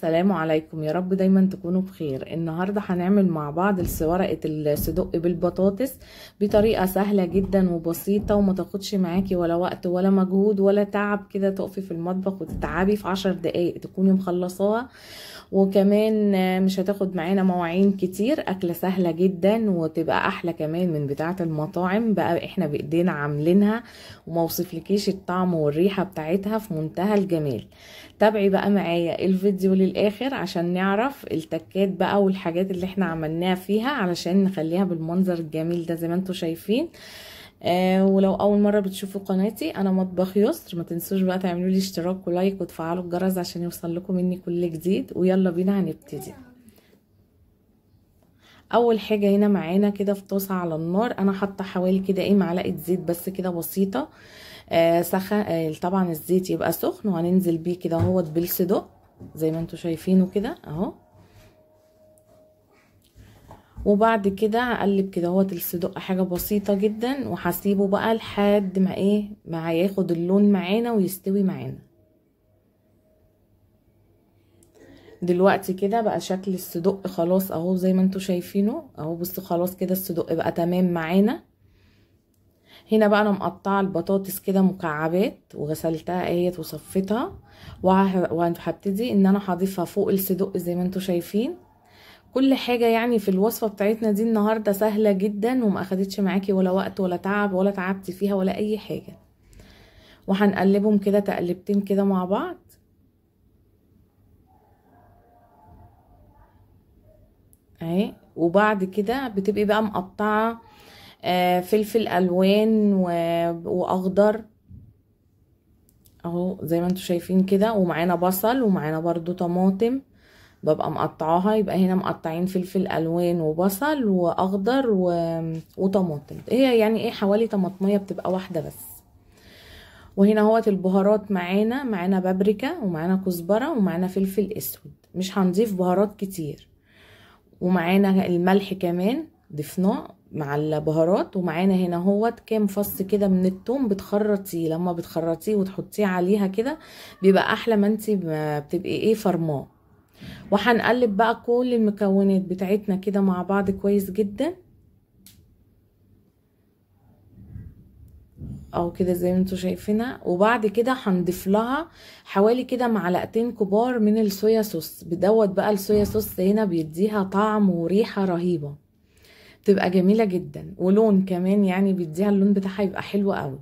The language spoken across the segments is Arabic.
السلام عليكم، يا رب دايما تكونوا بخير. النهاردة هنعمل مع بعض ورقة الصدق بالبطاطس بطريقة سهلة جدا وبسيطة، وما تاخدش معاكي ولا وقت ولا مجهود ولا تعب. كده تقفي في المطبخ وتتعبي في 10 دقايق تكوني مخلصاها، وكمان مش هتاخد معانا مواعين كتير. أكلة سهلة جدا وتبقى أحلى كمان من بتاعة المطاعم، بقى احنا بإيدينا عاملينها وموصفلكيش الطعم والريحة بتاعتها في منتهى الجمال. تابعي بقى معايا الفيديو للآخر عشان نعرف التكات بقى والحاجات اللي احنا عملناها فيها علشان نخليها بالمنظر الجميل ده زي ما انتوا شايفين. ولو اول مره بتشوفوا قناتي انا مطبخ يسر، ما تنسوش بقى تعملوا لي اشتراك ولايك وتفعلوا الجرس عشان يوصل لكم مني كل جديد. ويلا بينا هنبتدي. اول حاجه هنا معانا كده في طاسه على النار، انا حاطه حوالي كده معلقه زيت بس كده بسيطه. سخن طبعا الزيت يبقى سخن، وهننزل بيه كده اهوت بالصدق زي ما انتوا شايفينه كده اهو. وبعد كده هقلب كده اهوت الصدق حاجه بسيطه جدا، وهسيبه بقى لحد ما ياخد اللون معانا ويستوي معانا. دلوقتي كده بقى شكل الصدق خلاص اهو زي ما انتوا شايفينه اهو. بصوا خلاص كده الصدق بقى تمام معانا. هنا بقى انا مقطعه البطاطس كده مكعبات وغسلتها اهيت وصفيتها، وهبتدي ان انا هضيفها فوق الصدق زي ما انتوا شايفين. كل حاجه يعني في الوصفه بتاعتنا دي النهارده سهله جدا، وما اخدتش معاكي ولا وقت ولا تعب ولا تعبتي فيها ولا اي حاجه. وهنقلبهم كده تقلبتين كده مع بعض اهي. وبعد كده بتبقي بقى مقطعه فلفل الوان واخضر اهو زي ما انتوا شايفين كده، ومعانا بصل ومعانا برضو طماطم ببقى مقطعاها. يبقى هنا مقطعين فلفل الوان وبصل واخضر وطماطم، هي يعني حوالي طماطميه بتبقى واحده بس. وهنا اهوت البهارات معانا بابريكا ومعانا كزبره ومعانا فلفل اسود، مش هنضيف بهارات كتير. ومعانا الملح كمان ضفناه مع البهارات. ومعانا هنا اهوت كام فص كده من الثوم بتخرطيه، لما بتخرطيه وتحطيه عليها كده بيبقى احلى ما انت بتبقي فرماه. وهنقلب بقى كل المكونات بتاعتنا كده مع بعض كويس جدا او كده زي ما انتوا شايفينها. وبعد كده هنضيف لها حوالي كده معلقتين كبار من الصويا صوص. بدوت بقى الصويا صوص هنا بيديها طعم وريحة رهيبة، بتبقى جميلة جدا، ولون كمان يعني بيديها اللون بتاعها يبقى حلو قوي.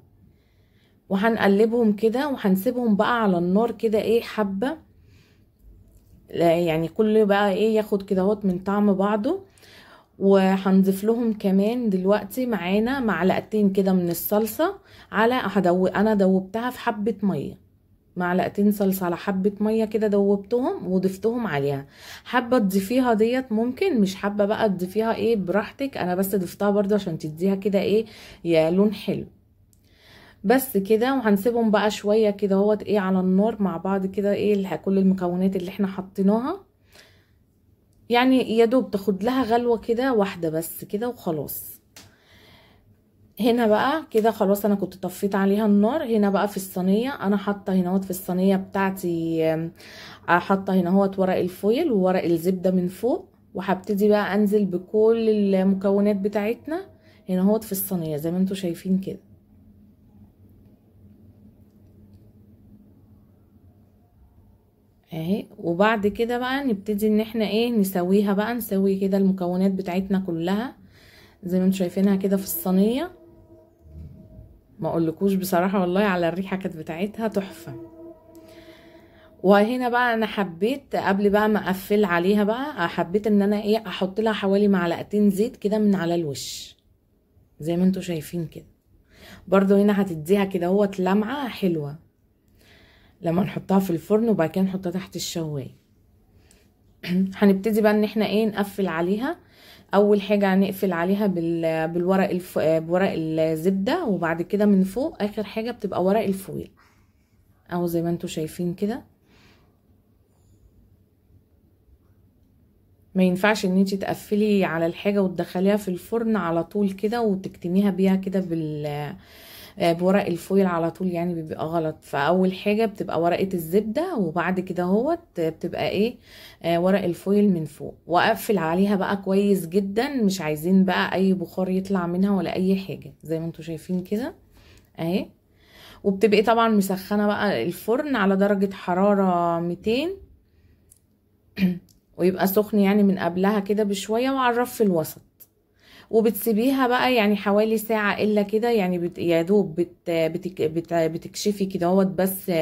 وهنقلبهم كده وهنسيبهم بقى على النار كده حبة، يعني كل بقى ياخد كده اهوت من طعم بعضه. وهنضيف لهم كمان دلوقتي معانا معلقتين كده من الصلصة. انا دوبتها في حبة مية، معلقتين صلصة على حبة مية كده دوبتهم وضفتهم عليها. حابة تضيفيها ديت ممكن، مش حابة بقى تضيفيها براحتك. انا بس ضفتها برضو عشان تديها كده يا لون حلو بس كده. وهنسيبهم بقى شوية كده اهوت على النار مع بعض كده كل المكونات اللي احنا حطيناها يعني يا دوب تاخد لها غلوة كده واحدة بس كده وخلاص. هنا بقى كده خلاص انا كنت طفيت عليها النار. هنا بقى في الصينية انا حاطة هنا في الصينية بتاعتي، حاطة هنا ورق الفويل وورق الزبدة من فوق. وهبتدي بقى انزل بكل المكونات بتاعتنا هنا في الصينية زي ما انتوا شايفين كده اهي. وبعد كده بقى نبتدي ان احنا نسويها بقى، نسوي كده المكونات بتاعتنا كلها زي ما انتوا شايفينها كده في الصينية. ما اقولكوش بصراحة والله على الريحة كانت بتاعتها تحفة. وهنا بقى انا حبيت قبل بقى ما اقفل عليها بقى، حبيت ان انا احط لها حوالي معلقتين زيت كده من على الوش زي ما انتوا شايفين كده. برضو هنا هتديها كده لمعة حلوة لما نحطها في الفرن وبعد كده نحطها تحت الشواية. هنبتدي بقى ان احنا نقفل عليها. اول حاجة هنقفل عليها بورق الزبدة، وبعد كده من فوق اخر حاجة بتبقى ورق الفويل اهو زي ما انتوا شايفين كده. ما ينفعش ان انتي تقفلي على الحاجة وتدخليها في الفرن على طول كده وتكتميها بيها كده بورق الفويل على طول يعني بيبقى غلط. فاول حاجه بتبقى ورقه الزبده، وبعد كده هوت بتبقى ايه ورق الفويل من فوق، واقفل عليها بقى كويس جدا. مش عايزين بقى اي بخار يطلع منها ولا اي حاجه، زي ما انتم شايفين كده اهي. وبتبقي طبعا مسخنه بقى الفرن على درجه حراره 200 ويبقى سخن يعني من قبلها كده بشويه، وعلى الرف الوسط. وبتسيبيها بقى يعني حوالي ساعة الا كده، يعني يا دوب بتكشفي كده اهوت بس.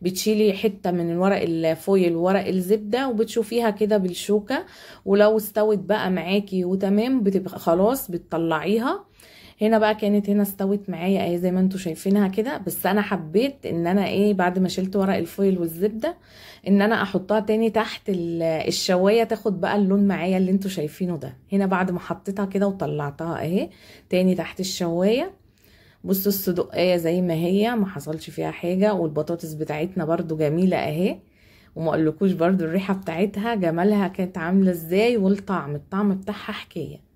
بتشيلي حتة من ورق الفويل وورق الزبدة وبتشوفيها كده بالشوكة. ولو استوت بقى معاكي وتمام بتبقى خلاص بتطلعيها. هنا بقى كانت هنا استوت معايا اهي زي ما انتوا شايفينها كده. بس انا حبيت ان انا ايه بعد ما شلت ورق الفويل والزبدة ان انا احطها تاني تحت الشواية، تاخد بقى اللون معايا اللي انتوا شايفينه ده. هنا بعد ما حطيتها كده وطلعتها اهي تاني تحت الشواية. بصوا الصدقية زي ما هي ما حصلش فيها حاجة، والبطاطس بتاعتنا برضو جميلة اهي. وما اقولكوش برضو الريحة بتاعتها جمالها كانت عاملة ازاي، الطعم بتاعها حكاية.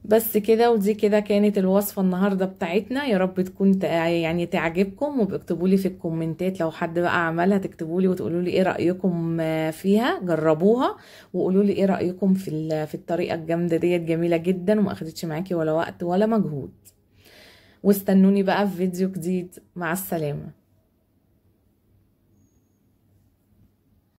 بس كده، ودي كده كانت الوصفة النهاردة بتاعتنا. يا رب تكون يعني تعجبكم، وباكتبوا لي في الكومنتات لو حد بقى عملها، تكتبوا لي وتقولوا لي ايه رأيكم فيها. جربوها وقولوا لي ايه رأيكم في الطريقة الجامدة ديت. جميلة جدا وما اخدتش معاكي ولا وقت ولا مجهود. واستنوني بقى في فيديو جديد. مع السلامة.